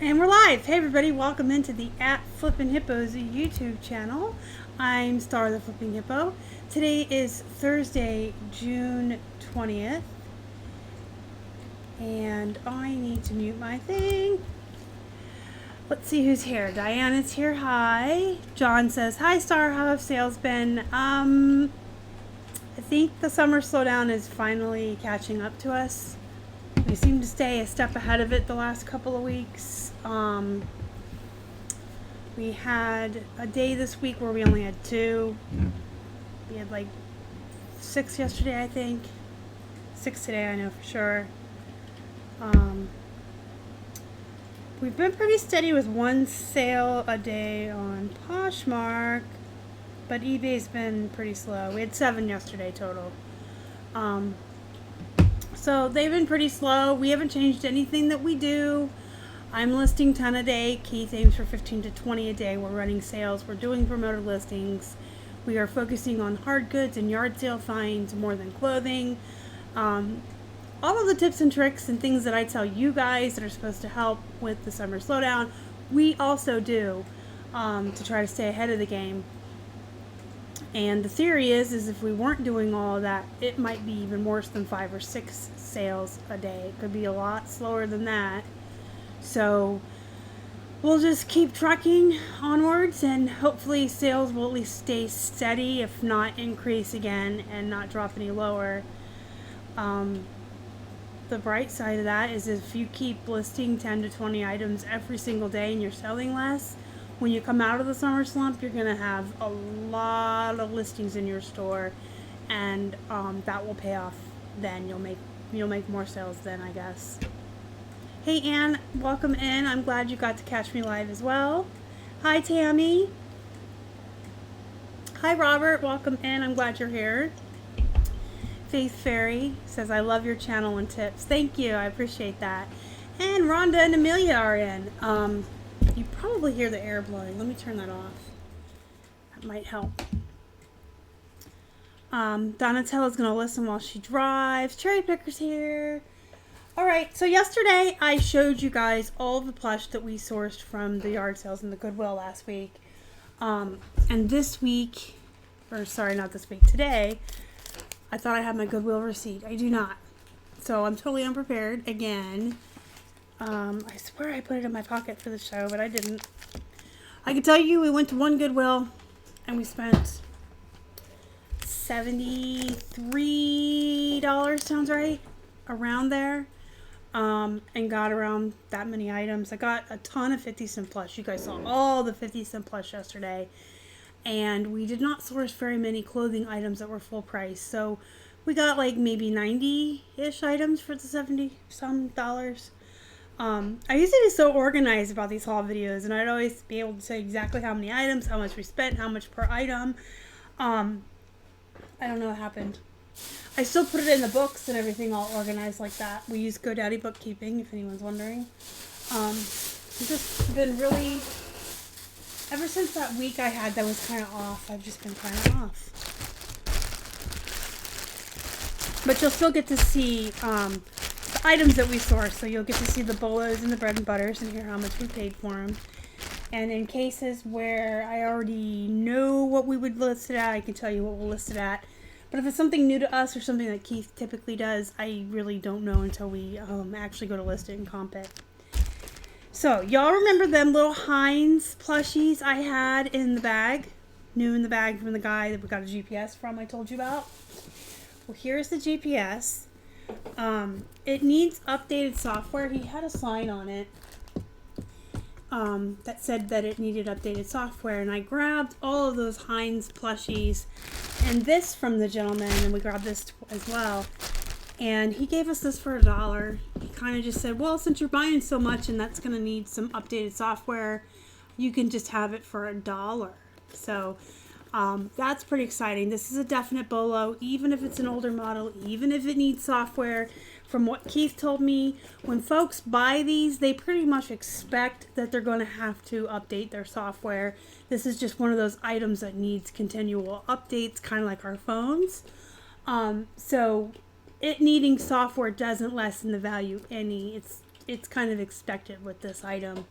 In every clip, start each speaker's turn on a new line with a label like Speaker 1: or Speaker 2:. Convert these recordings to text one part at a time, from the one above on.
Speaker 1: And we're live. Hey everybody, welcome into the Flippin Hippos YouTube channel. I'm Star the Flipping Hippo. Today is Thursday, June 20th. And I need to mute my thing. Let's see who's here. Diana's here. Hi. John says, hi Star, how have sales been? I think the summer slowdown is finally catching up to us. We seem to stay a step ahead of it the last couple of weeks. We had a day this week where we only had 2. We had like 6 yesterday, I think. 6 today, I know for sure. We've been pretty steady with 1 sale a day on Poshmark, but eBay's been pretty slow. We had 7 yesterday total. So they've been pretty slow. We haven't changed anything that we do. I'm listing 10 a day. Keith aims for 15 to 20 a day. We're running sales. We're doing promoted listings. We are focusing on hard goods and yard sale finds more than clothing. All of the tips and tricks and things that I tell you guys that are supposed to help with the summer slowdown, we also do to try to stay ahead of the game. And the theory is if we weren't doing all of that, it might be even worse than 5 or 6 sales a day. It could be a lot slower than that. So we'll just keep trucking onwards, and hopefully sales will at least stay steady, if not increase again and not drop any lower. The bright side of that is if you keep listing 10 to 20 items every single day and you're selling less, when you come out of the summer slump, you're going to have a lot of listings in your store, and that will pay off then. You'll make more sales then, I guess. Hey Ann, welcome in. I'm glad you got to catch me live as well. Hi Tammy. Hi Robert, welcome in. I'm glad you're here. Faith Fairy says, I love your channel and tips. Thank you, I appreciate that. And Rhonda and Amelia are in. You probably hear the air blowing. Let me turn that off. That might help. Donatella's going to listen while she drives. Cherry Picker's here. Alright, so yesterday I showed you guys all of the plush that we sourced from the yard sales and the Goodwill last week. And this week, or sorry, not this week, today, I thought I had my Goodwill receipt. I do not. So I'm totally unprepared again. I swear I put it in my pocket for the show, but I didn't. I can tell you we went to one Goodwill and we spent $73, sounds right, around there, and got around that many items. I got a ton of 50-cent plush. You guys saw all the 50-cent plush yesterday, and we did not source very many clothing items that were full price. So we got like maybe 90-ish items for the 70-some dollars. I used to be so organized about these haul videos, and I'd always be able to say exactly how many items, how much we spent, how much per item. I don't know what happened. I still put it in the books and everything all organized like that. We use GoDaddy bookkeeping, if anyone's wondering. I've just been really, ever since that week I had that was kind of off, I've just been kind of off. But you'll still get to see the items that we source, so you'll get to see the bolos and the bread and butters and hear how much we paid for them. And in cases where I already know what we would list it at, I can tell you what we'll list it at. But if it's something new to us or something that Keith typically does, I really don't know until we actually go to list it and comp it. So, y'all remember them little Heinz plushies I had in the bag? New in the bag from the guy that we got a GPS from I told you about? Well, here's the GPS. It needs updated software. He had a sign on it that said that it needed updated software, and I grabbed all of those Heinz plushies and this from the gentleman, and we grabbed this as well, and he gave us this for $1. He kind of just said, well, since you're buying so much and that's going to need some updated software, you can just have it for $1. So that's pretty exciting. This is a definite bolo, even if it's an older model, even if it needs software. From what Keith told me, when folks buy these, they pretty much expect that they're going to have to update their software. This is just one of those items that needs continual updates, kind of like our phones. So it needing software doesn't lessen the value any. it's kind of expected with this item.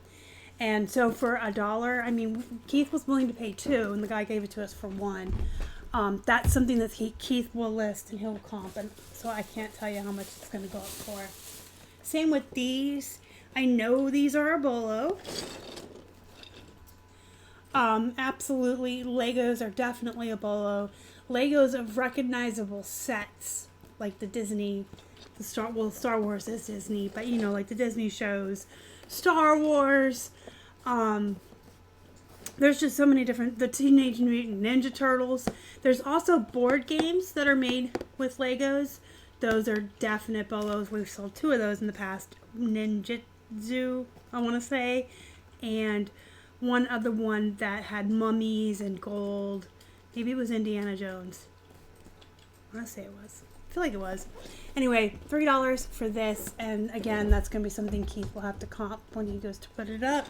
Speaker 1: And so for $1, I mean, Keith was willing to pay $2, and the guy gave it to us for $1. That's something that Keith will list and he'll comp, and so I can't tell you how much it's going to go up for. Same with these. I know these are a bolo. Absolutely, Legos are definitely a bolo. Legos of recognizable sets, like the Disney, Star Wars is Disney, but you know, like the Disney shows, Star Wars. There's just so many different, the Teenage Mutant Ninja Turtles. There's also board games that are made with Legos. Those are definite bolos. We've sold 2 of those in the past. Ninjutsu, I want to say. And one other one that had mummies and gold. Maybe it was Indiana Jones. I want to say it was. I feel like it was. Anyway, $3 for this, and again, that's going to be something Keith will have to comp when he goes to put it up.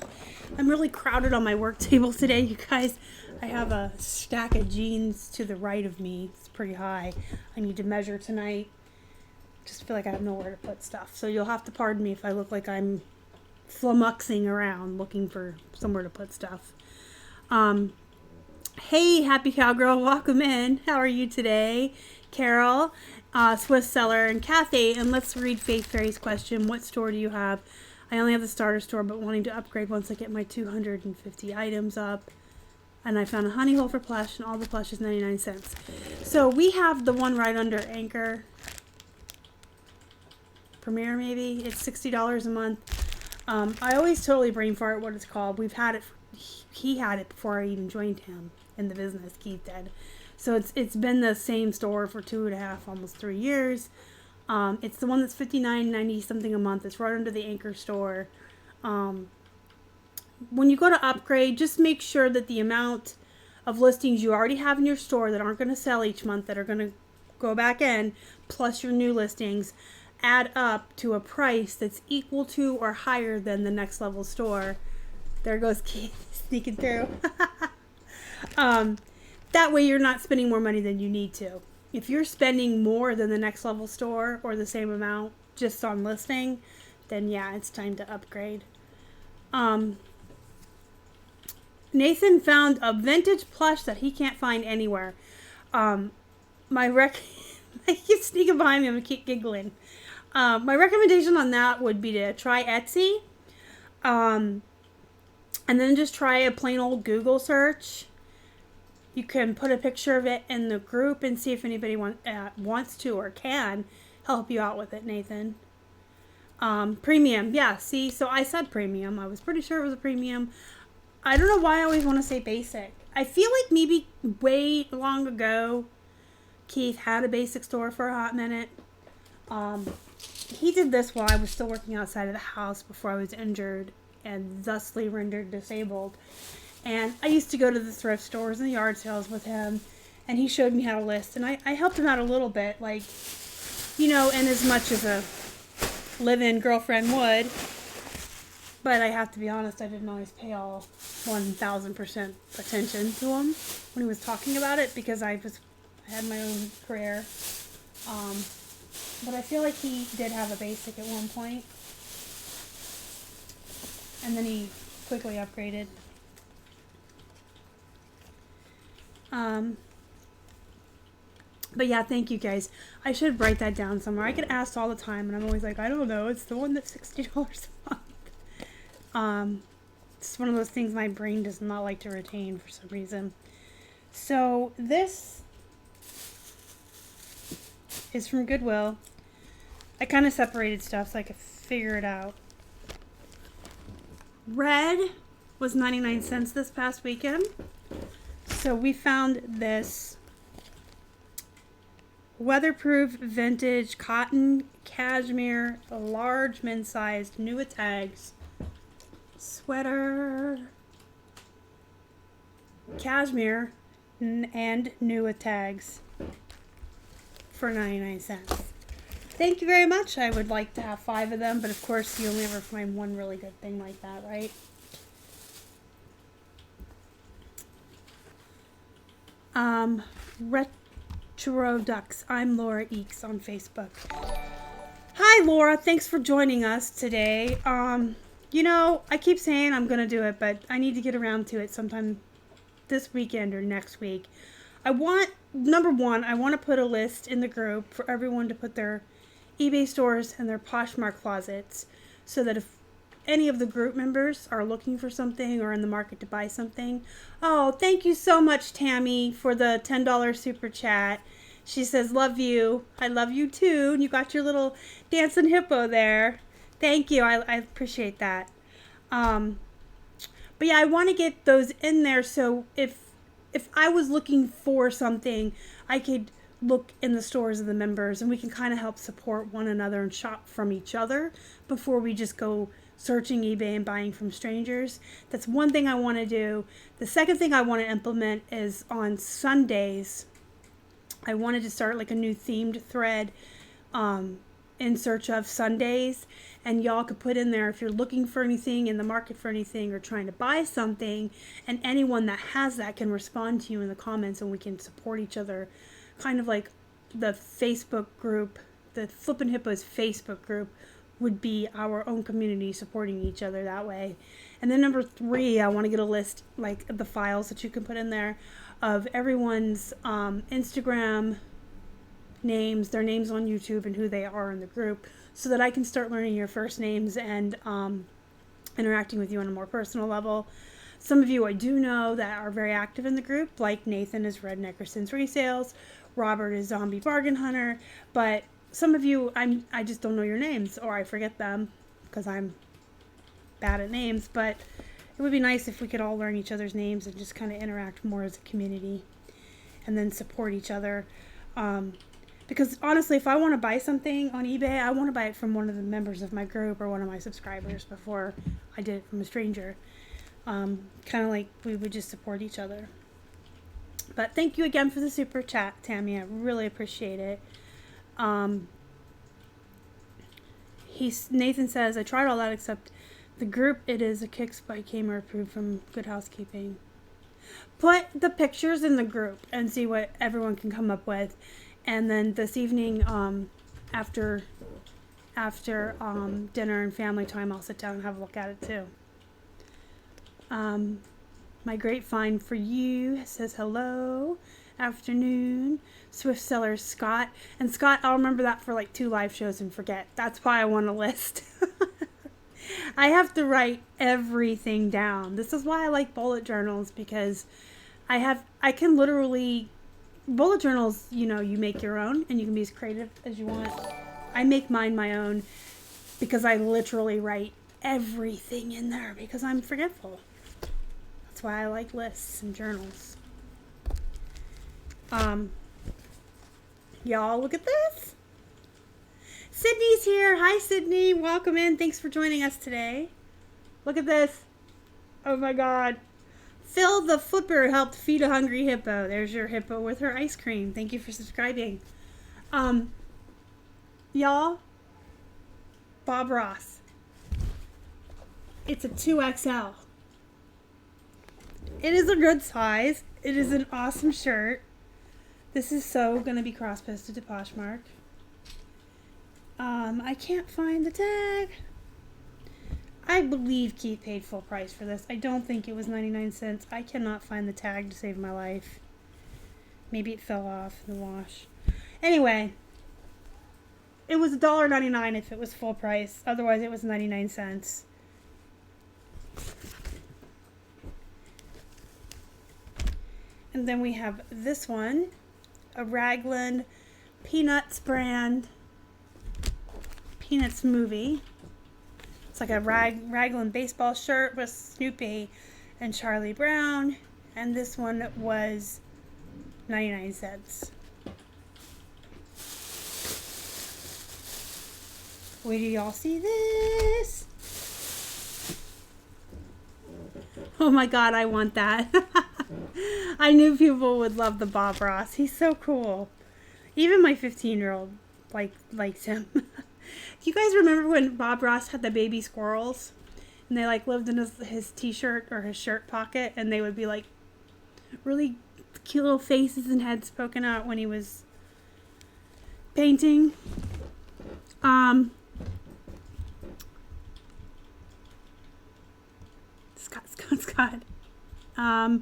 Speaker 1: I'm really crowded on my work table today, you guys. I have a stack of jeans to the right of me. It's pretty high. I need to measure tonight. Just feel like I have nowhere to put stuff. So you'll have to pardon me if I look like I'm flummoxing around looking for somewhere to put stuff. Hey, Happy Cowgirl, welcome in. How are you today? Carol, Swiss Seller, and Kathy. And let's read Faith Fairy's question. What store do you have? I only have the starter store, but wanting to upgrade once I get my 250 items up. And I found a honey hole for plush, and all the plush is 99 cents. So we have the one right under Anchor Premier, maybe. It's $60 a month. I always totally brain fart what it's called. We've had it, he had it before I even joined him in the business, Keith did. So it's been the same store for 2.5, almost 3 years. It's the one that's $59.90 something a month. It's right under the Anchor store. When you go to upgrade, just make sure that the amount of listings you already have in your store that aren't going to sell each month, that are going to go back in, plus your new listings, add up to a price that's equal to or higher than the next level store. There goes Keith sneaking through. That way you're not spending more money than you need to. If you're spending more than the next level store or the same amount just on listing, then yeah, it's time to upgrade. Nathan found a vintage plush that he can't find anywhere. I keep sneaking behind me. I'm going to keep giggling. My recommendation on that would be to try Etsy. And then just try a plain old Google search. You can put a picture of it in the group and see if anybody wants to or can help you out with it, Nathan. Premium. Yeah, see, so I said premium. I was pretty sure it was a premium. I don't know why I always want to say basic. I feel like maybe way long ago, Keith had a basic store for a hot minute. He did this while I was still working outside of the house before I was injured and thusly rendered disabled. And I used to go to the thrift stores and the yard sales with him, and he showed me how to list, and I helped him out a little bit, like, you know, in as much as a live-in girlfriend would. But I have to be honest, I didn't always pay all 1,000% attention to him when he was talking about it, because I had my own career. But I feel like he did have a basic at one point, and then he quickly upgraded. But yeah, thank you guys. I should write that down somewhere. I get asked all the time, and I'm always like, I don't know. It's the one that's $60 a month. It's one of those things my brain does not like to retain for some reason. So this is from Goodwill. I kind of separated stuff so I could figure it out. Red was 99 cents this past weekend. So we found this weatherproof vintage cotton cashmere large men's sized new tags sweater, cashmere and new tags for 99 cents. Thank you very much. I would like to have 5 of them, but of course you only ever find one really good thing like that, right? Retro Ducks. I'm Laura Eeks on Facebook. Hi Hi, Laura. Thanks for joining us today. You know, I keep saying I'm going to do it, but I need to get around to it sometime this weekend or next week. Number one, I want to put a list in the group for everyone to put their eBay stores and their Poshmark closets, so that if any of the group members are looking for something or in the market to buy something. Oh, thank you so much, Tammy, for the $10 super chat. She says, love you. I love you too. And you got your little dancing hippo there. Thank you. I appreciate that. But yeah, I want to get those in there, so if I was looking for something, I could look in the stores of the members, and we can kind of help support one another and shop from each other before we just go searching eBay and buying from strangers. That's one thing I want to do. The second thing I want to implement is on Sundays, I wanted to start like a new themed thread in search of Sundays, and y'all could put in there if you're looking for anything, in the market for anything, or trying to buy something, and anyone that has that can respond to you in the comments, and we can support each other, kind of like the Facebook group, the Flippin' Hippos Facebook group would be our own community, supporting each other that way. And then number 3, I want to get a list, like the files that you can put in there, of everyone's Instagram names, their names on YouTube, and who they are in the group, so that I can start learning your first names and interacting with you on a more personal level. Some of you I do know that are very active in the group, like Nathan is Redneck or Sins Resales, Robert is Zombie Bargain Hunter, but some of you I just don't know your names, or I forget them because I'm bad at names. But it would be nice if we could all learn each other's names and just kind of interact more as a community, and then support each other. Because honestly, if I want to buy something on eBay, I want to buy it from one of the members of my group or one of my subscribers before I did it from a stranger. Kind of like we would just support each other. But thank you again for the super chat, Tammy. I really appreciate it. Nathan says, I tried all that except the group. It is a Kicks by Kamer approved from Good Housekeeping. Put the pictures in the group and see what everyone can come up with. And then this evening, after dinner and family time, I'll sit down and have a look at it too. My great find for you says hello, afternoon. Swift seller Scott. And Scott, I'll remember that for like 2 live shows and forget. That's why I want a list. I have to write everything down. This is why I like bullet journals, because I can literally, bullet journals, you know, you make your own and you can be as creative as you want. I make mine my own because I literally write everything in there because I'm forgetful. That's why I like lists and journals. Y'all, look at this. Sydney's here. Hi, Sydney. Welcome in. Thanks for joining us today. Look at this. Oh my God. Phil the Flipper helped feed a hungry hippo. There's your hippo with her ice cream. Thank you for subscribing. Y'all, Bob Ross. It's a 2XL. It is a good size. It is an awesome shirt. This is so going to be cross-posted to Poshmark. I can't find the tag. I believe Keith paid full price for this. I don't think it was 99 cents. I cannot find the tag to save my life. Maybe it fell off in the wash. Anyway, it was $1.99 if it was full price. Otherwise, it was 99 cents. And then we have this one, a Raglan Peanuts brand, Peanuts movie. It's like a Raglan baseball shirt with Snoopy and Charlie Brown. And this one was 99 cents. Wait till y'all see this. Oh my God, I want that. I knew people would love the Bob Ross. He's so cool. Even my 15-year-old likes him. Do you guys remember when Bob Ross had the baby squirrels? And they like lived in his t-shirt or his shirt pocket, and they would be like really cute little faces and heads poking out when he was painting. Scott. I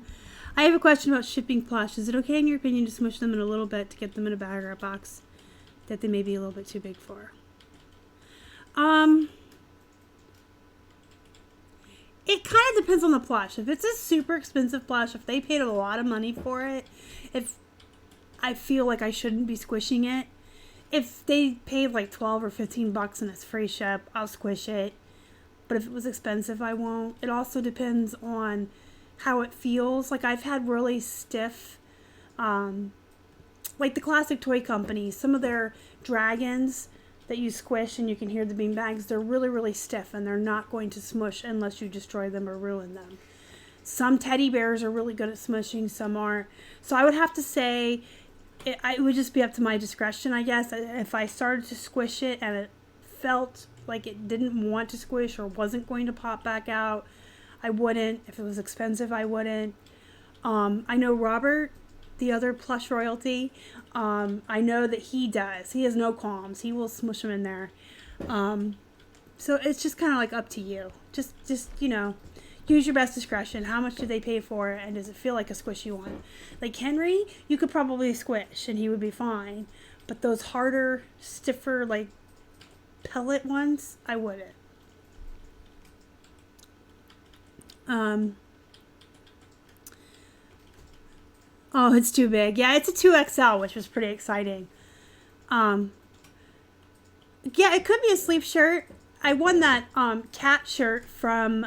Speaker 1: have a question about shipping plush. Is it okay in your opinion to smush them in a little bit to get them in a bag or a box that they may be a little bit too big for? It kind of depends on the plush. If it's a super expensive plush, if they paid a lot of money for it, if I feel like I shouldn't be squishing it. If they paid like 12 or 15 bucks and it's free ship, I'll squish it. But if it was expensive, I won't. It also depends on how it feels. Like I've had really stiff, like the classic toy companies, some of their dragons that you squish and you can hear the bean bags, they're really, really stiff and they're not going to smush unless you destroy them or ruin them. Some teddy bears are really good at smushing, some aren't. So I would have to say it would just be up to my discretion, I guess. If I started to squish it and it felt like it didn't want to squish or wasn't going to pop back out, I wouldn't. If it was expensive, I wouldn't. I know Robert, the other plush royalty, I know that he does. He has no qualms. He will smush them in there. So it's just kind of like up to you. Just use your best discretion. How much do they pay for it, and does it feel like a squishy one? Like Henry, you could probably squish and he would be fine. But those harder, stiffer, like pellet ones, I wouldn't. Oh, it's too big. Yeah, it's a 2XL, which was pretty exciting. Yeah, it could be a sleeve shirt. I won that cat shirt from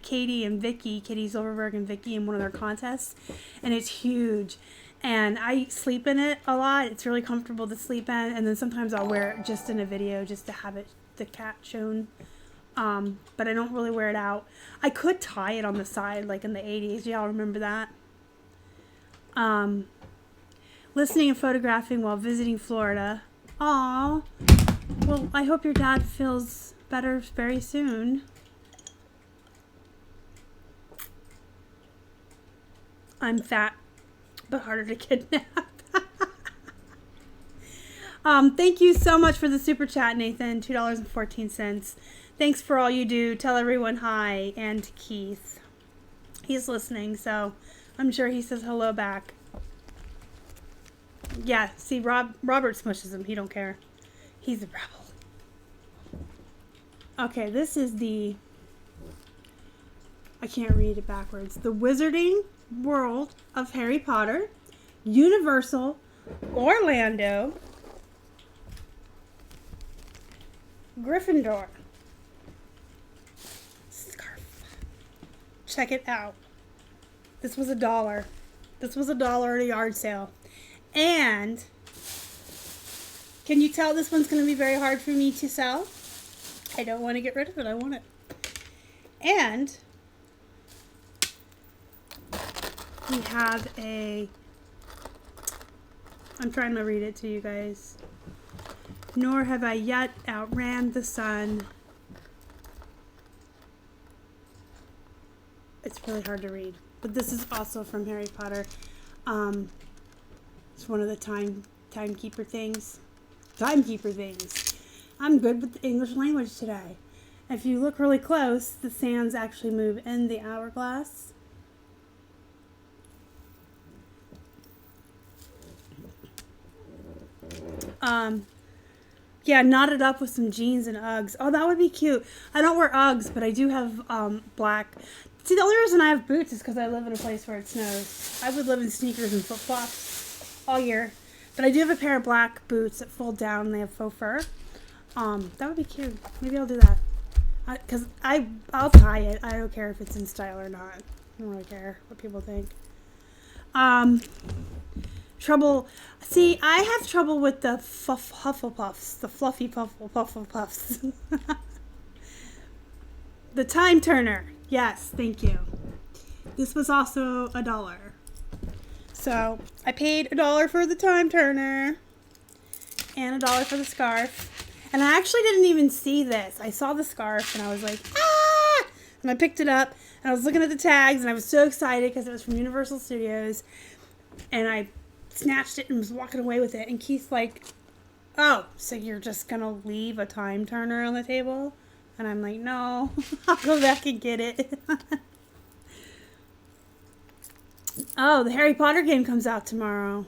Speaker 1: Katie and Vicky, Katie Silverberg and Vicky, in one of their contests, and it's huge. And I sleep in it a lot. It's really comfortable to sleep in, and then sometimes I'll wear it just in a video just to have it, the cat shown. But I don't really wear it out. I could tie it on the side like in the 80s. Y'all remember that? Listening and photographing while visiting Florida. Aw. Well, I hope your dad feels better very soon. I'm fat, but harder to kidnap. Thank you so much for the super chat, Nathan. $2.14. Thanks for all you do. Tell everyone hi, and to Keith. He's listening, so I'm sure he says hello back. Yeah, see, Robert smushes him. He don't care. He's a rebel. Okay, this is the... I can't read it backwards. The Wizarding World of Harry Potter, Universal, Orlando, Gryffindor. Scarf. Check it out. This was $1. This was $1 at a yard sale. And can you tell this one's going to be very hard for me to sell? I don't want to get rid of it. I want it. And we have I'm trying to read it to you guys. Nor have I yet outran the sun. It's really hard to read. But this is also from Harry Potter. It's one of the timekeeper things. Timekeeper things. I'm good with the English language today. If you look really close, the sands actually move in the hourglass. Yeah, knotted up with some jeans and Uggs. Oh, that would be cute. I don't wear Uggs, but I do have black. See, the only reason I have boots is because I live in a place where it snows. I would live in sneakers and flip-flops all year. But I do have a pair of black boots that fold down and they have faux fur. That would be cute. Maybe I'll do that. Because I'll tie it. I don't care if it's in style or not. I don't really care what people think. Trouble. See, I have trouble with the Hufflepuffs. The fluffy Hufflepuffs. The time turner. Yes, thank you. This was also $1. So I paid $1 for the time turner and $1 for the scarf. And I actually didn't even see this. I saw the scarf and I was like, ah! And I picked it up and I was looking at the tags and I was so excited because it was from Universal Studios. And I snatched it and was walking away with it. And Keith's like, oh, so you're just going to leave a time turner on the table? And I'm like, no, I'll go back and get it. Oh, the Harry Potter game comes out tomorrow.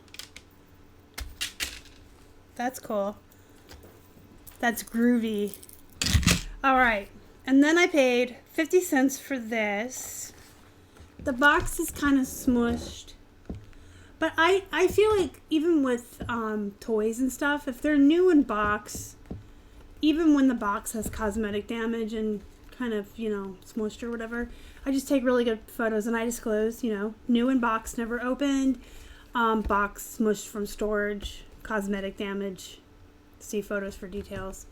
Speaker 1: That's cool. That's groovy. All right. And then I paid 50 cents for this. The box is kind of smushed. But I feel like even with toys and stuff, if they're new in box, even when the box has cosmetic damage and kind of, you know, smushed or whatever, I just take really good photos and I disclose, you know, new in box, never opened, box smushed from storage, cosmetic damage. See photos for details.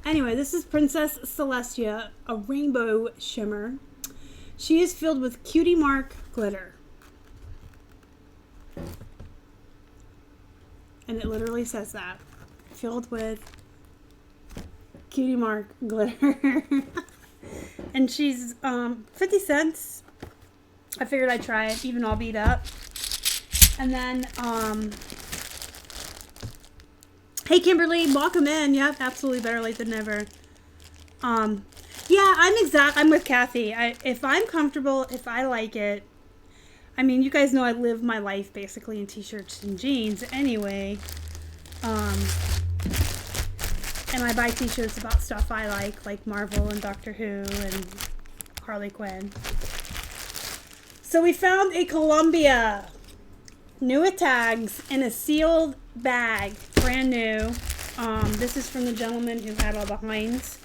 Speaker 1: Anyway, this is Princess Celestia, a rainbow shimmer. She is filled with Cutie Mark glitter. And it literally says that. Filled with Cutie Mark glitter. And she's 50 cents. I figured I'd try it, even all beat up. And then, hey Kimberly, welcome in. Yeah, absolutely, better late than never. Yeah, I'm with Kathy. If I'm comfortable, if I like it, I mean, you guys know I live my life basically in t-shirts and jeans anyway. And I buy t-shirts about stuff I like Marvel and Doctor Who and Harley Quinn. So we found a Columbia. New at tags in a sealed bag. Brand new. This is from the gentleman who had all the Heinz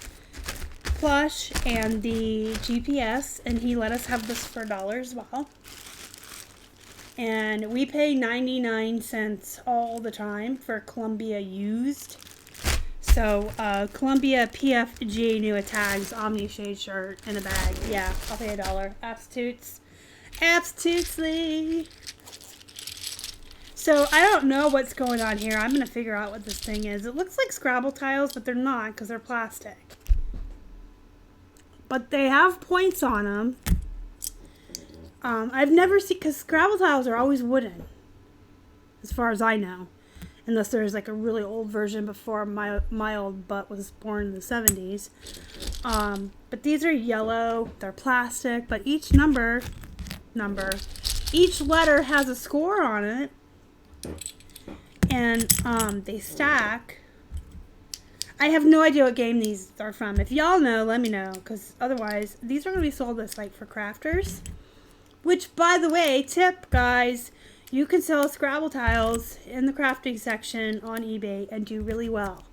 Speaker 1: plush and the GPS. And he let us have this for $1 as well. And we pay 99 cents all the time for Columbia used. So, Columbia PFG new at tags, Omni Shade shirt in a bag. Yeah, I'll pay $1. Absolutely. So, I don't know what's going on here. I'm going to figure out what this thing is. It looks like Scrabble tiles, but they're not because they're plastic. But they have points on them. I've never seen, because Scrabble tiles are always wooden, as far as I know. Unless there's like a really old version before my old butt was born in the 70s. But these are yellow, they're plastic, but each each letter has a score on it. And they stack. I have no idea what game these are from. If y'all know, let me know, because otherwise, these are going to be sold as like for crafters. Which, by the way, tip, guys, you can sell Scrabble tiles in the crafting section on eBay and do really well.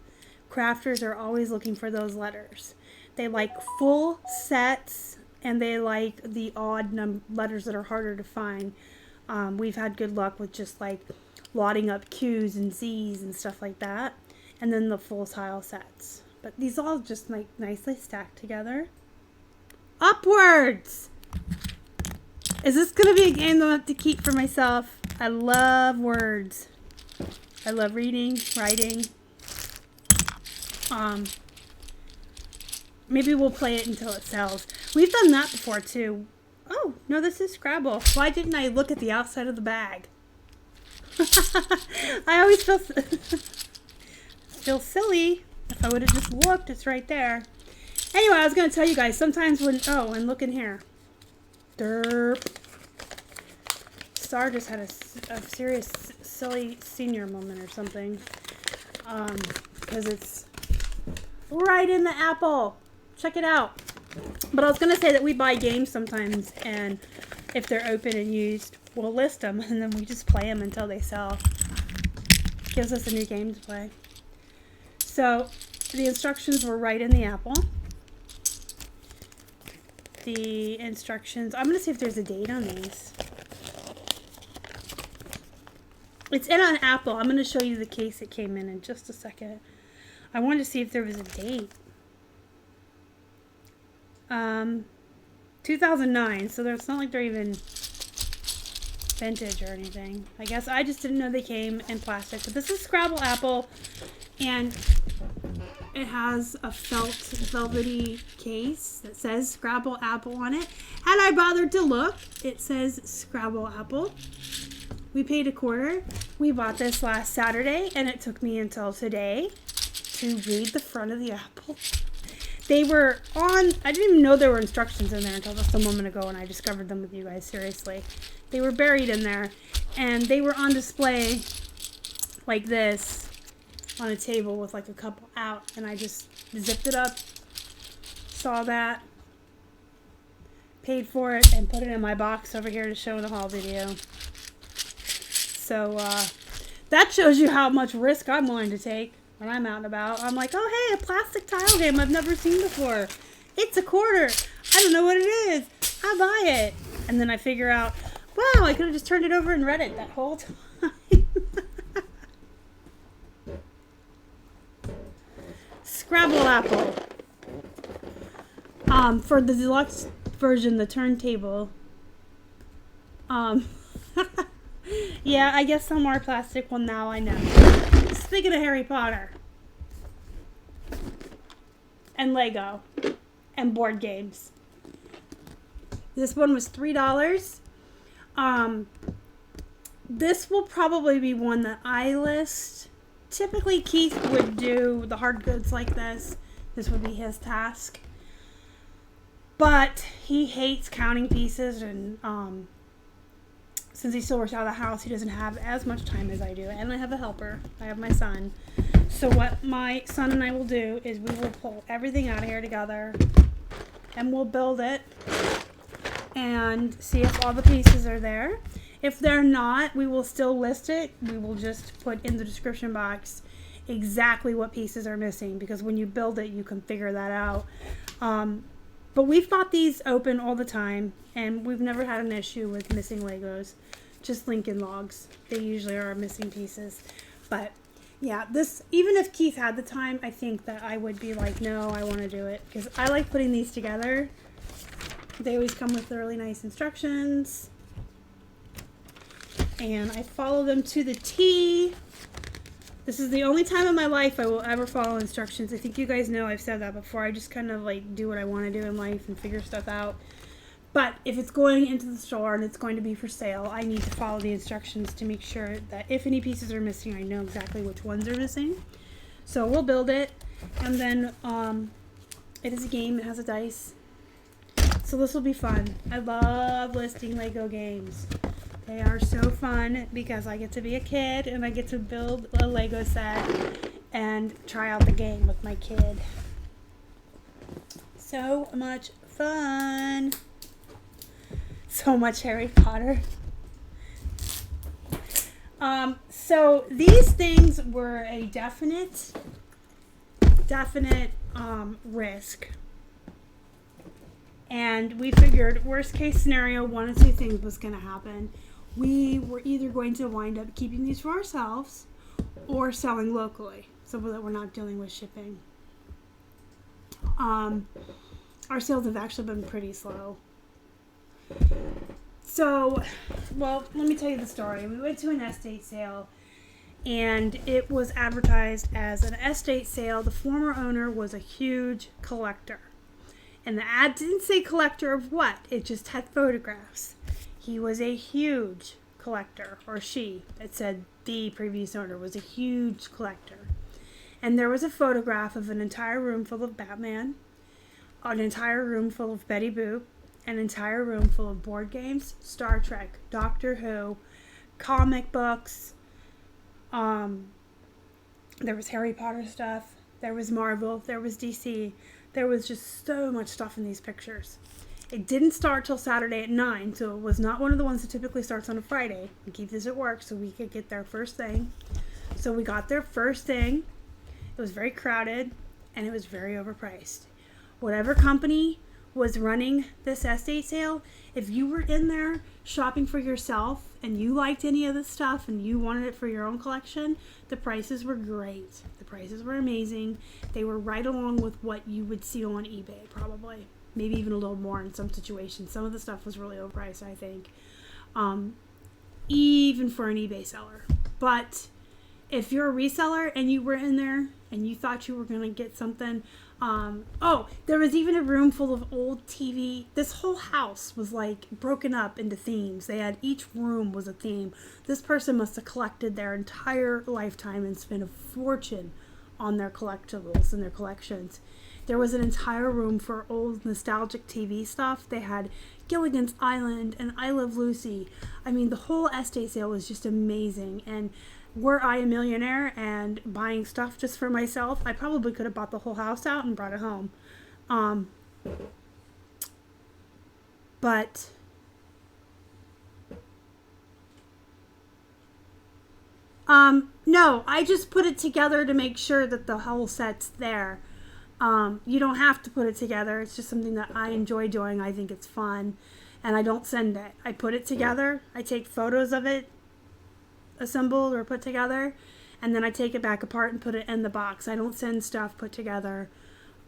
Speaker 1: Crafters are always looking for those letters. They like full sets and they like the odd letters that are harder to find. We've had good luck with just like wadding up Q's and Z's and stuff like that. And then the full tile sets. But these all just like nicely stacked together. Upwards! Is this going to be a game that I have to keep for myself? I love words. I love reading, writing. Maybe we'll play it until it sells. We've done that before too. Oh, no, this is Scrabble. Why didn't I look at the outside of the bag? I always feel silly. If I would have just looked, it's right there. Anyway, I was going to tell you guys, sometimes when, oh, and look in here. Derp. Star just had a serious silly senior moment or something. Because it's right in the apple. Check it out. But I was going to say that we buy games sometimes, and if they're open and used, we'll list them, and then we just play them until they sell. Gives us a new game to play. So, the instructions were right in the apple. The instructions, I'm going to see if there's a date on these. It's in an apple. I'm going to show you the case it came in just a second. I wanted to see if there was a date. 2009, so it's not like they're even vintage or anything. I guess I just didn't know they came in plastic. But this is Scrabble apple, and it has a felt velvety case that says Scrabble apple on it. Had I bothered to look, it says Scrabble apple. We paid $0.25. We bought this last Saturday, and it took me until today to read the front of the apple. They were on, I didn't even know there were instructions in there until just a moment ago, and I discovered them with you guys, seriously. They were buried in there, and they were on display like this on a table with like a couple out, and I just zipped it up, saw that, paid for it, and put it in my box over here to show in the haul video. So that shows you how much risk I'm willing to take when I'm out and about. I'm like, oh hey, a plastic tile game I've never seen before. It's $0.25. I don't know what it is. I'll buy it. And then I figure out, wow, I could have just turned it over and read it that whole time. Scrabble Apple. For the deluxe version, the turntable. Yeah, I guess some are plastic. Well, now I know. Speaking of Harry Potter. And Lego. And board games. This one was $3. This will probably be one that I list. Typically, Keith would do the hard goods like this. This would be his task. But he hates counting pieces, and since he still works out of the house, he doesn't have as much time as I do. And I have a helper. I have my son. So what my son and I will do is we will pull everything out of here together, and we'll build it and see if all the pieces are there. If they're not, we will still list it. We will just put in the description box exactly what pieces are missing, because when you build it, you can figure that out. But we've got these open all the time, and we've never had an issue with missing Legos. Just Lincoln Logs. They usually are missing pieces. But yeah, this, even if Keith had the time, I think that I would be like, no, I want to do it, because I like putting these together. They always come with really nice instructions, and I follow them to the T. This is the only time in my life I will ever follow instructions. I think you guys know I've said that before. I just kind of like do what I want to do in life and figure stuff out. But if it's going into the store and it's going to be for sale, I need to follow the instructions to make sure that if any pieces are missing, I know exactly which ones are missing. So we'll build it, and then it is a game. It has a dice. So this will be fun. I love listing Lego games. They are so fun because I get to be a kid and I get to build a Lego set and try out the game with my kid. So much fun. So much Harry Potter. So these things were a definite risk. And we figured worst case scenario, one of two things was going to happen. We were either going to wind up keeping these for ourselves or selling locally so that we're not dealing with shipping. Our sales have actually been pretty slow. So, well, let me tell you the story. We went to an estate sale, and it was advertised as an estate sale. The former owner was a huge collector. And the ad didn't say collector of what. It just had photographs. He was a huge collector, or she. It said the previous owner was a huge collector. And there was a photograph of an entire room full of Batman, an entire room full of Betty Boop, an entire room full of board games, Star Trek, Doctor Who, comic books. There was Harry Potter stuff. There was Marvel. There was DC. There was just so much stuff in these pictures. It didn't start till Saturday at 9, so it was not one of the ones that typically starts on a Friday. We keep this at work so we could get there first thing. So we got there first thing. It was very crowded, and it was very overpriced. Whatever company was running this estate sale, if you were in there shopping for yourself and you liked any of this stuff and you wanted it for your own collection, the prices were great. The prices were amazing. They were right along with what you would see on eBay, probably. Maybe even a little more in some situations. Some of the stuff was really overpriced, I think. Even for an eBay seller. But if you're a reseller and you were in there and you thought you were going to get something, there was even a room full of old TV. This whole house was like broken up into themes. They had, each room was a theme. This person must have collected their entire lifetime and spent a fortune on their collectibles and their collections. There was an entire room for old nostalgic TV stuff. They had Gilligan's Island and I Love Lucy. I mean, the whole estate sale was just amazing. And were I a millionaire and buying stuff just for myself, I probably could have bought the whole house out and brought it home. But no, I just put it together to make sure that the whole set's there. You don't have to put it together. It's just something that I enjoy doing. I think it's fun. And I don't send it. I put it together. I take photos of it assembled or put together. And then I take it back apart and put it in the box. I don't send stuff put together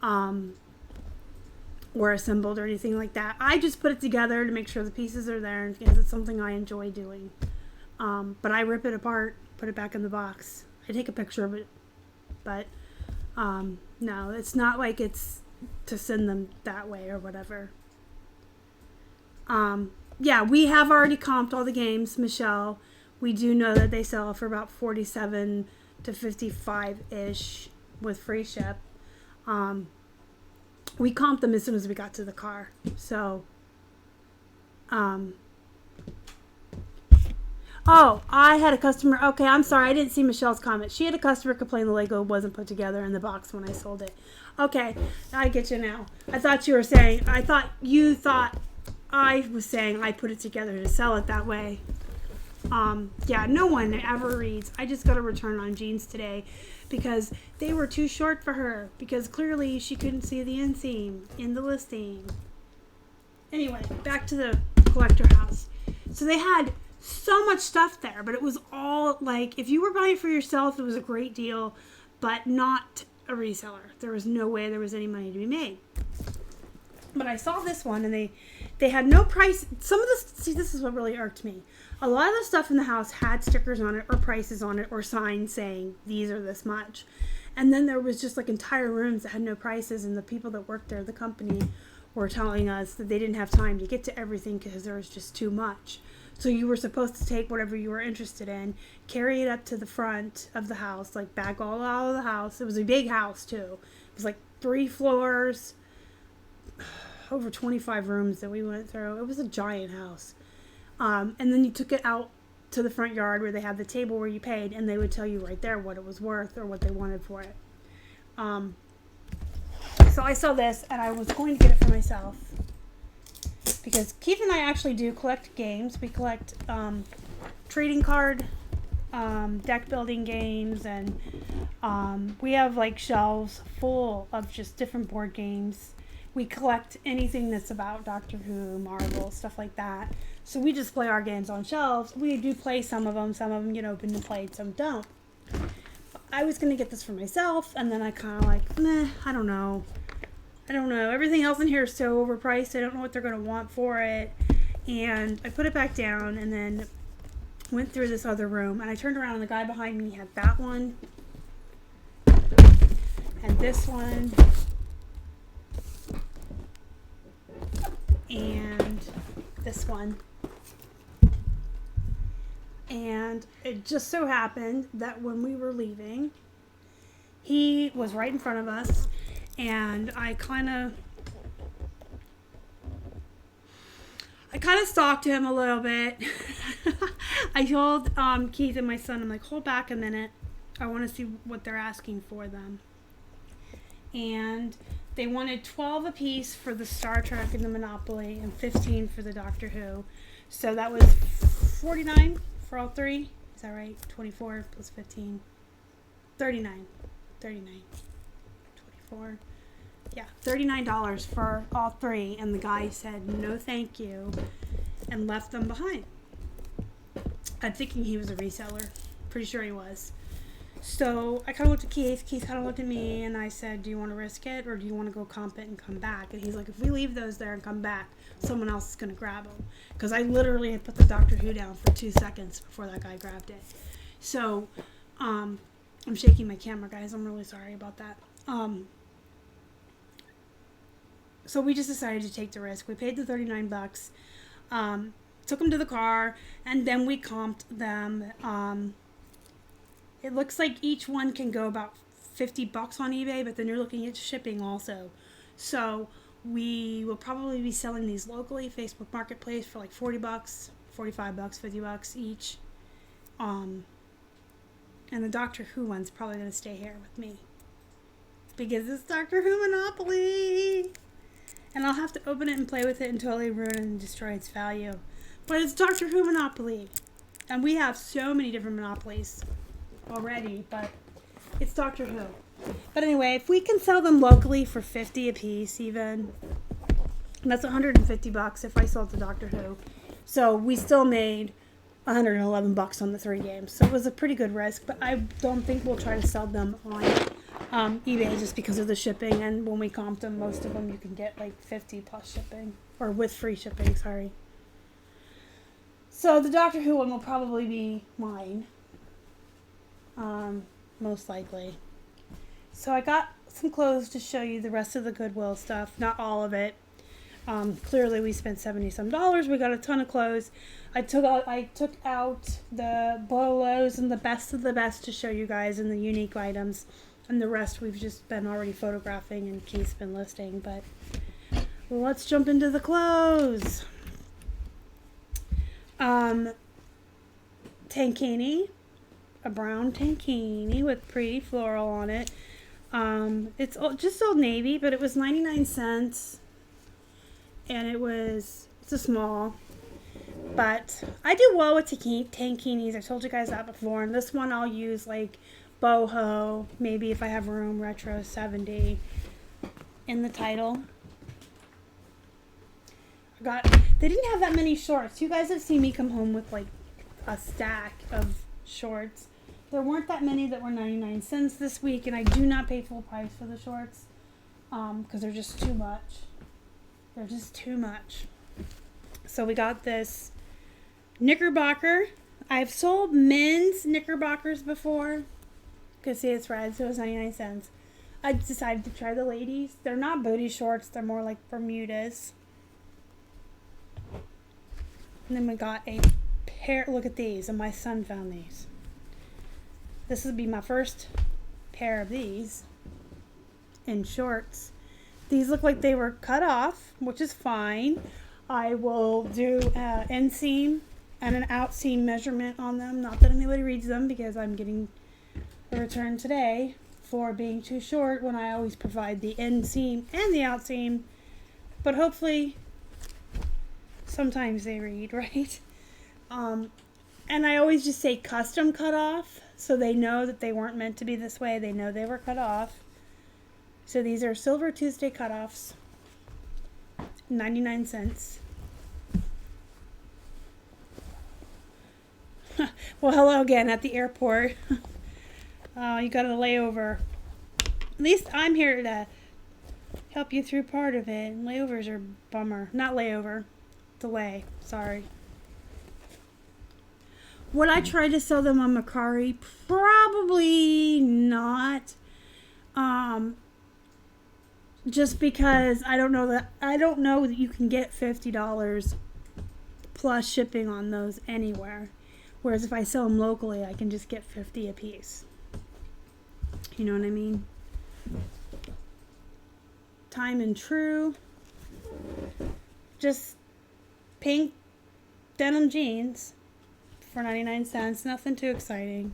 Speaker 1: or assembled or anything like that. I just put it together to make sure the pieces are there because it's something I enjoy doing. But I rip it apart, put it back in the box. I take a picture of it. But no, it's not like it's to send them that way or whatever. Yeah, we have already comped all the games, Michelle. We do know that they sell for about 47 to 55-ish with free ship. We comped them as soon as we got to the car. So, oh, I had a customer. Okay, I'm sorry. I didn't see Michelle's comment. She had a customer complain the Lego wasn't put together in the box when I sold it. Okay, I get you now. I thought you were saying, I thought I was saying I put it together to sell it that way. Yeah, no one ever reads. I just got a return on jeans today because they were too short for her because clearly she couldn't see the inseam in the listing. Anyway, back to the collector house. So they had so much stuff there, but it was all like, if you were buying for yourself, it was a great deal, but not a reseller. There was no way there was any money to be made. But I saw this one and they had no price. Some of this, see, this is what really irked me. A lot of the stuff in the house had stickers on it or prices on it or signs saying these are this much. And then there was just like entire rooms that had no prices, and the people that worked there, the company, were telling us that they didn't have time to get to everything because there was just too much. So you were supposed to take whatever you were interested in, carry it up to the front of the house, like back all out of the house. It was a big house too. It was like 3 floors, over 25 rooms that we went through. It was a giant house. And then you took it out to the front yard where they had the table where you paid, and they would tell you right there what it was worth or what they wanted for it. So I saw this, and I was going to get it for myself because Keith and I actually do collect games. We collect trading card, deck building games, and we have like shelves full of just different board games. We collect anything that's about Doctor Who, Marvel, stuff like that. So we just play our games on shelves. We do play some of them get opened and played, some don't. I was going to get this for myself, and then I kind of like, meh, I don't know. Everything else in here is so overpriced. I don't know what they're going to want for it. And I put it back down and then went through this other room. And I turned around, and the guy behind me had that one. And this one. And this one. And it just so happened that when we were leaving, he was right in front of us, and I kind of stalked him a little bit. I told Keith and my son, I'm like, hold back a minute. I want to see what they're asking for them. And they wanted 12 apiece for the Star Trek and the Monopoly and 15 for the Doctor Who. So that was 49 for all three. Is that right? 24 plus 15. 39. 24. Yeah, $39 for all three. And the guy said, no thank you, and left them behind. I'm thinking he was a reseller. Pretty sure he was. So I kind of looked at Keith. Keith kind of looked at me, and I said, do you want to risk it, or do you want to go comp it and come back? And he's like, if we leave those there and come back, someone else is going to grab them. Because I literally had put the Doctor Who down for 2 seconds before that guy grabbed it. So I'm shaking my camera, guys. I'm really sorry about that. So we just decided to take the risk. We paid the $39. Took them to the car, and then we comped them. It looks like each one can go about $50 on eBay, but then you're looking at shipping also. So we will probably be selling these locally, Facebook Marketplace, for like $40, $45, $50 each. And the Doctor Who one's probably going to stay here with me, because it's Doctor Who Monopoly. And I'll have to open it and play with it and totally ruin and destroy its value. But it's Doctor Who Monopoly. And we have so many different Monopolies already, but it's Doctor Who. But anyway, if we can sell them locally for $50 a piece even, that's $150 if I sold to Doctor Who. So we still made $111 on the 3 games. So it was a pretty good risk, but I don't think we'll try to sell them on eBay just because of the shipping. And when we comped them, most of them you can get like 50 plus shipping, or with free shipping, sorry. So the Doctor Who one will probably be mine, most likely. So I got some clothes to show you the rest of the Goodwill stuff, not all of it. Clearly we spent $70-some. We got a ton of clothes. I took out the Bolos and the best of the best to show you guys, and the unique items, and the rest we've just been already photographing and Keith's been listing. But let's jump into the clothes. Tankini, a brown tankini with pretty floral on it. It's just Old Navy, but it was 99 cents. And it's a small. But I do well with tankinis. I told you guys that before. And this one I'll use like boho, maybe if I have room, retro 70 in the title. They didn't have that many shorts. You guys have seen me come home with like a stack of shorts. There weren't that many that were 99 cents this week, and I do not pay full price for the shorts because they're just too much. They're just too much. So we got this knickerbocker. I've sold men's knickerbockers before. You can see it's red, so it's 99 cents. I decided to try the ladies. They're not booty shorts. They're more like Bermudas. And then we got a pair. Look at these. And my son found these. This would be my first pair of these in shorts. These look like they were cut off, which is fine. I will do an inseam and an outseam measurement on them. Not that anybody reads them, because I'm getting a return today for being too short when I always provide the inseam and the outseam. But hopefully sometimes they read, right? And I always just say custom cut off, so they know that they weren't meant to be this way. They know they were cut off. So these are Silver Tuesday cutoffs, 99 cents. Well, hello again at the airport. You got a layover. At least I'm here to help you through part of it. Layovers are a bummer. Not layover. Delay. Sorry. Would I try to sell them on Mercari? Probably not. Just because I don't know that you can get $50 plus shipping on those anywhere. Whereas if I sell them locally, I can just get $50 a piece. You know what I mean? Time and True. Just pink denim jeans for 99 cents. Nothing too exciting.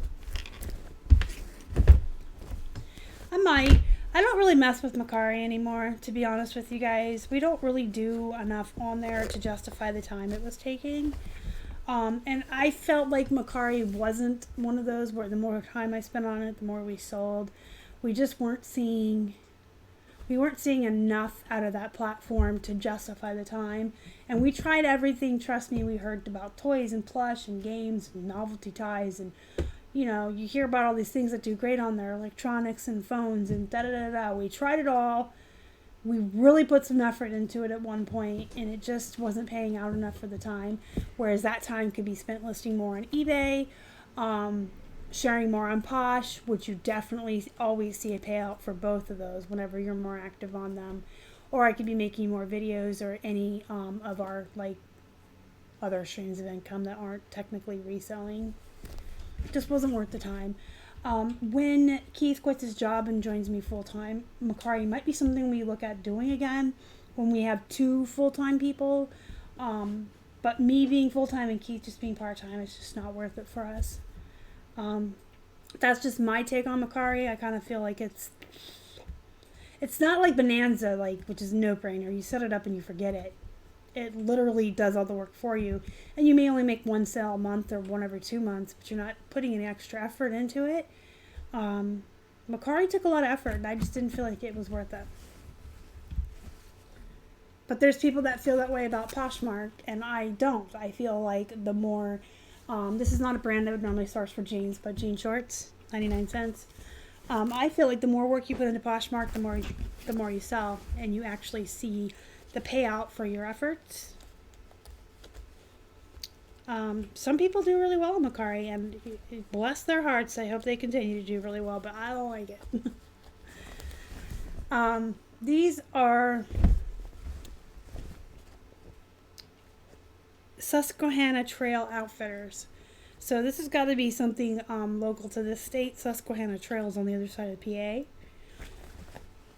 Speaker 1: I don't really mess with Mercari anymore, to be honest with you guys. We don't really do enough on there to justify the time it was taking. And I felt like Mercari wasn't one of those where the more time I spent on it, the more we sold. We just weren't seeing enough out of that platform to justify the time. And we tried everything. Trust me, we heard about toys and plush and games and novelty ties, and you know, you hear about all these things that do great on there, electronics and phones and da-da-da-da. We tried it all. We really put some effort into it at one point, and it just wasn't paying out enough for the time. Whereas that time could be spent listing more on eBay, sharing more on Posh, which you definitely always see a payout for both of those whenever you're more active on them. Or I could be making more videos, or any of our other streams of income that aren't technically reselling. Just wasn't worth the time. When Keith quits his job and joins me full-time, Macari might be something we look at doing again when we have 2 full-time people. But me being full-time and Keith just being part-time, it's just not worth it for us. That's just my take on Macari. I kind of feel like it's not like Bonanza, like, which is a no-brainer. You set it up and you forget it. It literally does all the work for you. And you may only make 1 sale a month or 1 every 2 months, but you're not putting any extra effort into it. Macari took a lot of effort, and I just didn't feel like it was worth it. But there's people that feel that way about Poshmark, and I don't. I feel like the more, this is not a brand that would normally source for jeans, but jean shorts, 99 cents. I feel like the more work you put into Poshmark, the more you sell, and you actually see the payout for your efforts. Some people do really well in Macari, and bless their hearts, I hope they continue to do really well, but I don't like it. These are Susquehanna Trail Outfitters. So this has got to be something local to this state. Susquehanna Trail is on the other side of PA.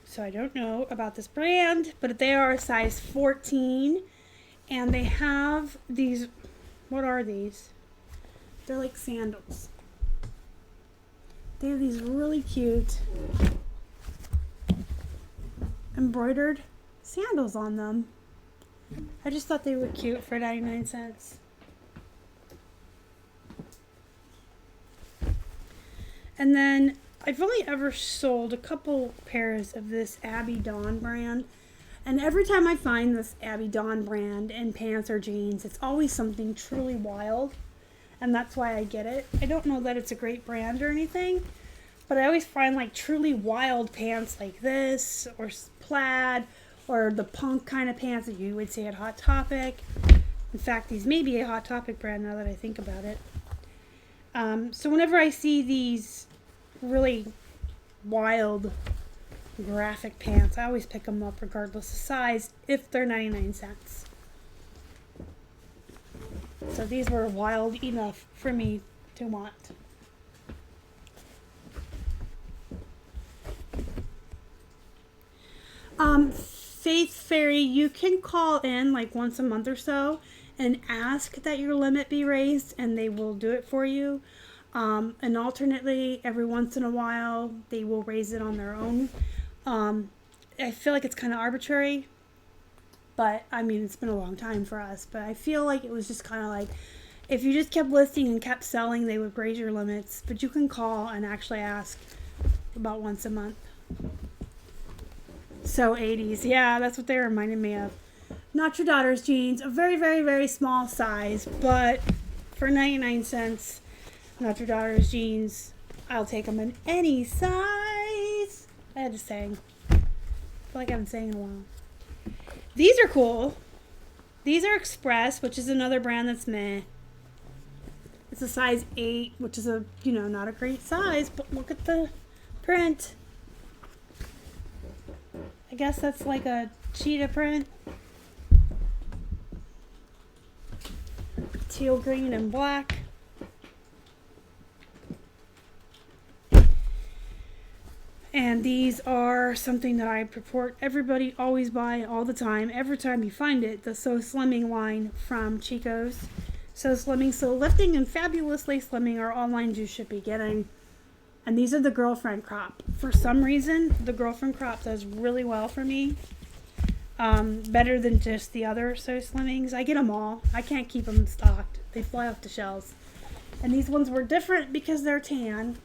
Speaker 1: So I don't know about this brand, but they are a size 14, and they have these, what are these? They're like sandals. They have these really cute embroidered sandals on them. I just thought they were cute for 99 cents. And then I've only ever sold a couple pairs of this Abby Dawn brand. And every time I find this Abby Dawn brand in pants or jeans, it's always something truly wild. And that's why I get it. I don't know that it's a great brand or anything, but I always find like truly wild pants like this, or plaid, or the punk kind of pants that you would say at Hot Topic. In fact, these may be a Hot Topic brand now that I think about it. So whenever I see these really wild graphic pants, I always pick them up regardless of size if they're 99 cents. So these were wild enough for me to want. Faith Fairy, you can call in like once a month or so and ask that your limit be raised, and they will do it for you. And alternately, every once in a while, they will raise it on their own. I feel like it's kind of arbitrary, but I mean, it's been a long time for us, but I feel like it was just kind of like, if you just kept listing and kept selling, they would raise your limits, but you can call and actually ask about once a month. So 80s, yeah, that's what they reminded me of. Not your daughter's jeans, a very, very, very small size, but for 99 cents, not your daughter's jeans, I'll take them in any size. I had to sing. I feel like I haven't sang in a while. These are cool. These are Express, which is another brand that's meh. It's a size 8, which is a, not a great size, but look at the print. I guess that's like a cheetah print. Teal, green, and black. And these are something that I purport everybody always buy all the time. Every time you find it, the So Slimming line from Chico's. So Slimming, So Lifting, and Fabulously Slimming are all lines you should be getting. And these are the girlfriend crop. For some reason, the girlfriend crop does really well for me. Better than just the other So Slimmings. I get them all. I can't keep them stocked. They fly off the shelves. And these ones were different because they're tan.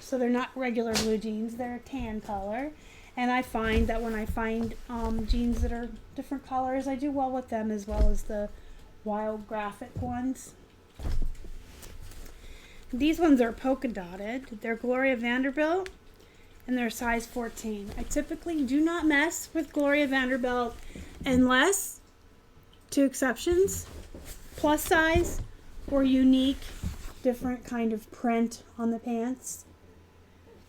Speaker 1: So they're not regular blue jeans. They're a tan color. And I find that when I find jeans that are different colors, I do well with them, as well as the wild graphic ones. These ones are polka dotted. They're Gloria Vanderbilt, and they're size 14. I typically do not mess with Gloria Vanderbilt unless, 2 exceptions, plus size or unique, different kind of print on the pants.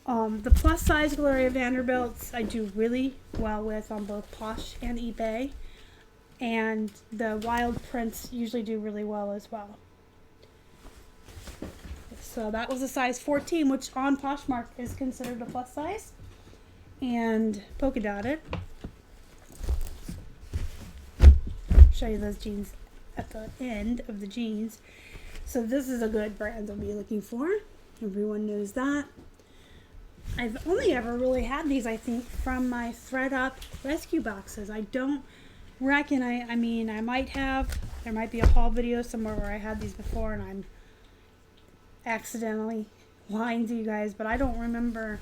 Speaker 1: The plus size Gloria Vanderbilts I do really well with on both Posh and eBay, and the wild prints usually do really well as well. So that was a size 14, which on Poshmark is considered a plus size. And polka dotted. Show you those jeans at the end of the jeans. So this is a good brand to be looking for. Everyone knows that. I've only ever really had these, I think, from my thread up rescue boxes. I don't reckon, I mean, I might have, there might be a haul video somewhere where I had these before and I'm accidentally lying to you guys, but I don't remember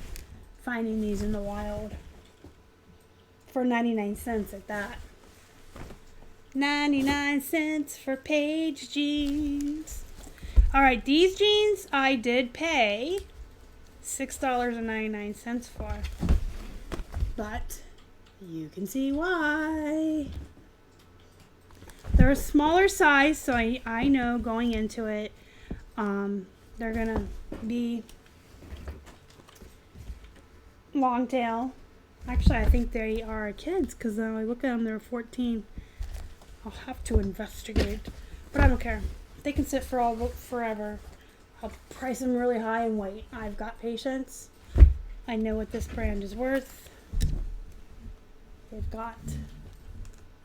Speaker 1: finding these in the wild for 99 cents at that. 99 cents for Paige jeans. Alright, these jeans I did pay $6.99 for, but you can see why. They're a smaller size, so I know going into it they're gonna be long tail. Actually, I think they are kids because when I look at them, they're 14. I'll have to investigate, but I don't care. They can sit for forever. I'll price them really high and wait. I've got patience. I know what this brand is worth. They've got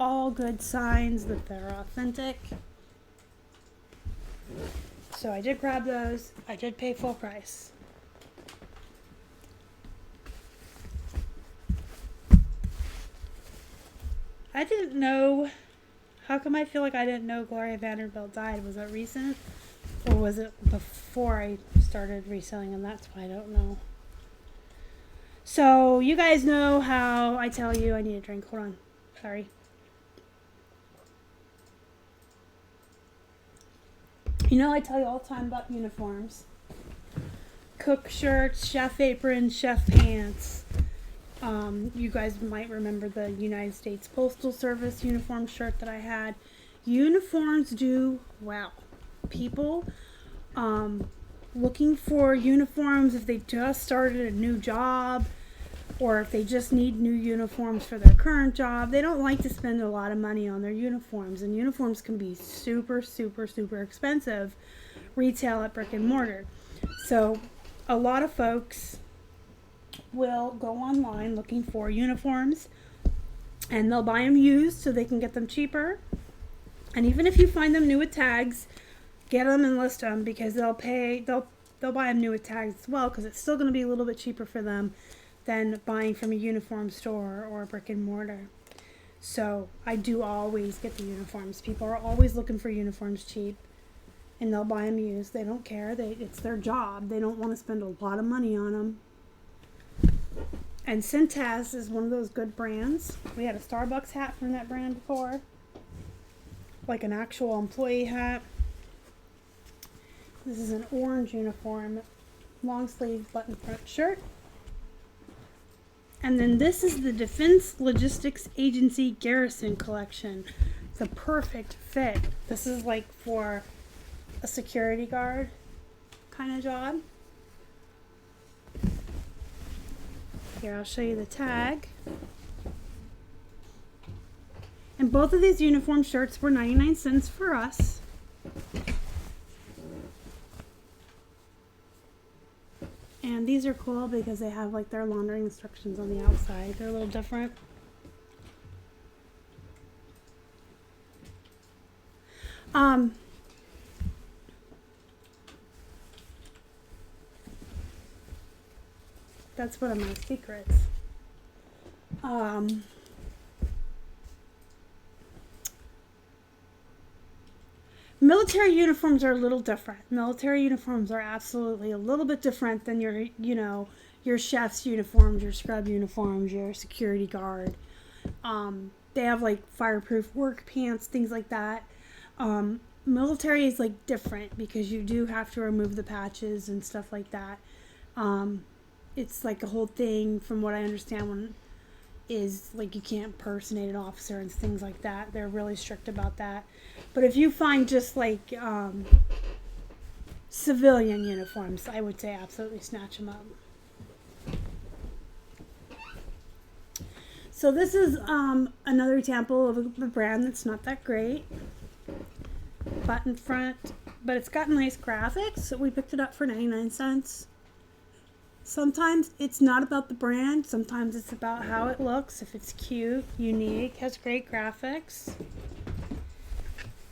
Speaker 1: all good signs that they're authentic. So I did grab those. I did pay full price. I didn't know. How come I feel like I didn't know Gloria Vanderbilt died? Was that recent? Or was it before I started reselling them? That's why I don't know. So you guys know how I tell you I need a drink. Hold on. Sorry. You know I tell you all the time about uniforms. Cook shirts, chef aprons, chef pants. You guys might remember the United States Postal Service uniform shirt that I had. Uniforms do well. People looking for uniforms if they just started a new job or if they just need new uniforms for their current job. They don't like to spend a lot of money on their uniforms, and uniforms can be super, super, super expensive retail at brick and mortar. So a lot of folks will go online looking for uniforms and they'll buy them used so they can get them cheaper. And even if you find them new with tags, get them and list them because they'll buy them new with tags as well because it's still going to be a little bit cheaper for them than buying from a uniform store or a brick and mortar. So I do always get the uniforms. People are always looking for uniforms cheap and they'll buy them used. They don't care. It's their job. They don't want to spend a lot of money on them. And Cintas is one of those good brands. We had a Starbucks hat from that brand before. Like an actual employee hat. This is an orange uniform, long sleeve button front shirt. And then this is the Defense Logistics Agency Garrison collection. It's a perfect fit. This is like for a security guard kind of job. Here, I'll show you the tag. And both of these uniform shirts were 99 cents for us. And these are cool because they have like their laundering instructions on the outside. They're a little different. That's one of my secrets. Military uniforms are a little different. Military uniforms are absolutely a little bit different than your, your chef's uniforms, your scrub uniforms, your security guard. They have like fireproof work pants, things like that. Military is like different because you do have to remove the patches and stuff like that. It's like a whole thing from what I understand is like you can't impersonate an officer and things like that. They're really strict about that. But if you find just like civilian uniforms, I would say absolutely snatch them up. So this is another example of a brand that's not that great. Button front, but it's got nice graphics. So we picked it up for 99 cents. Sometimes it's not about the brand. Sometimes it's about how it looks. If it's cute, unique, has great graphics.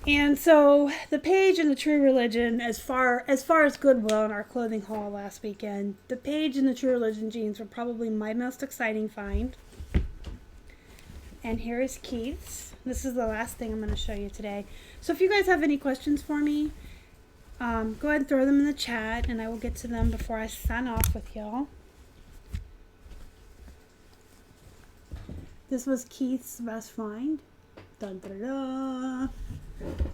Speaker 1: And so the Page and the True Religion, as far as Goodwill in our clothing haul last weekend, the Page and the True Religion jeans were probably my most exciting find. And here is Keith's. This is the last thing I'm going to show you today. So if you guys have any questions for me, go ahead and throw them in the chat, and I will get to them before I sign off with y'all. This was Keith's best find. Dun, dun, dun.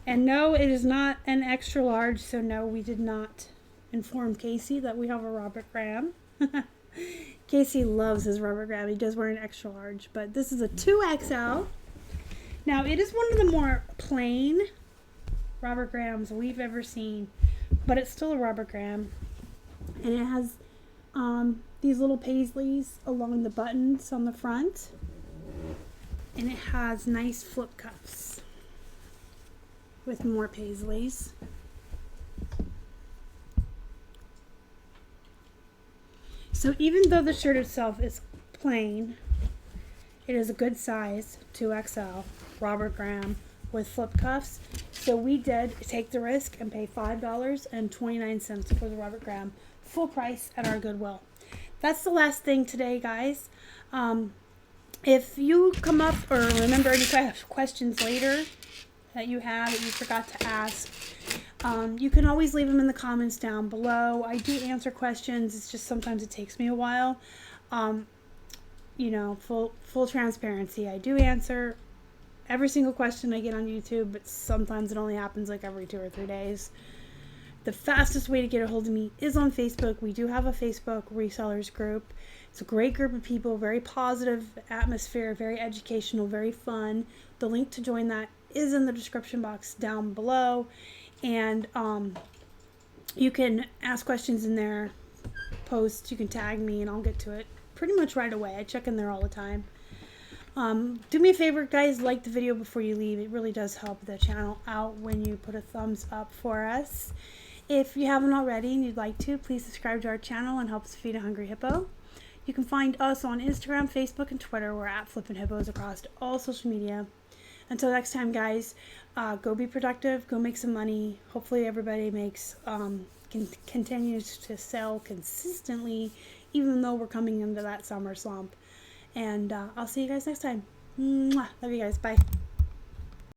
Speaker 1: And no, it is not an extra large, so no, we did not inform Casey that we have a Robert Graham. Casey loves his Robert Graham. He does wear an extra large, but this is a 2XL. Now, it is one of the more plain Robert Grahams we've ever seen, but it's still a Robert Graham. And it has these little paisleys along the buttons on the front. And it has nice flip cuffs with more paisleys. So even though the shirt itself is plain, it is a good size, 2XL, Robert Graham with flip cuffs. So we did take the risk and pay $5.29 for the Robert Graham, full price at our Goodwill. That's the last thing today, guys. If you come up or remember any questions later that you have that you forgot to ask, you can always leave them in the comments down below. I do answer questions. It's just sometimes it takes me a while. You know, full transparency. I do answer every single question I get on YouTube, but sometimes it only happens like every 2 or 3 days. The fastest way to get a hold of me is on Facebook. We do have a Facebook resellers group. It's a great group of people, very positive atmosphere, very educational, very fun. The link to join that is in the description box down below. And you can ask questions in there, post, you can tag me, and I'll get to it pretty much right away. I check in there all the time. Do me a favor, guys, like the video before you leave. It really does help the channel out when you put a thumbs up for us. If you haven't already and you'd like to, please subscribe to our channel and help us feed a hungry hippo. You can find us on Instagram, Facebook, and Twitter. We're at Flippin' Hippos across all social media. Until next time, guys, go be productive, go make some money. Hopefully everybody makes continues to sell consistently, even though we're coming into that summer slump. And I'll see you guys next time. Mwah. Love you guys. Bye.